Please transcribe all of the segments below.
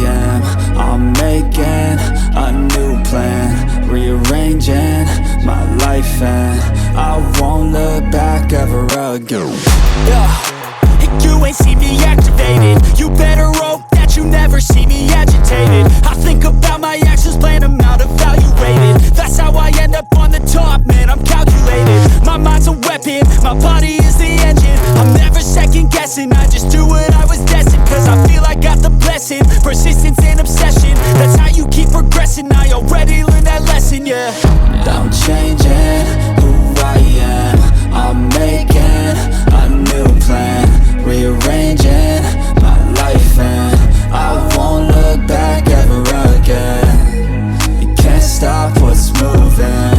am. I'm making a new plan, rearranging my life, and I won't look back ever again. And you ain't see me activated. You better hope that you never see me agitated. I think about my actions, plan them out, evaluated. That's how I end up on the top, man, I'm calculated. My mind's a weapon, my body is the engine. I'm never second guessing, I just do what I was destined. Cause I feel I got the blessing, persistence and obsession. That's how you keep progressing, I already learned that lesson, yeah. I'm changing who I am. I'm making a new plan, rearranging my life, and I won't look back ever again. You can't stop what's moving,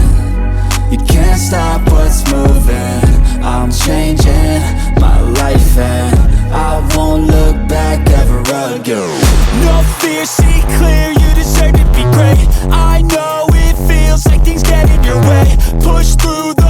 you can't stop what's moving. I'm changing my life, and I won't look back ever again. No fear, see clear, you deserve to be great. I know it feels like things get in your way. Push through the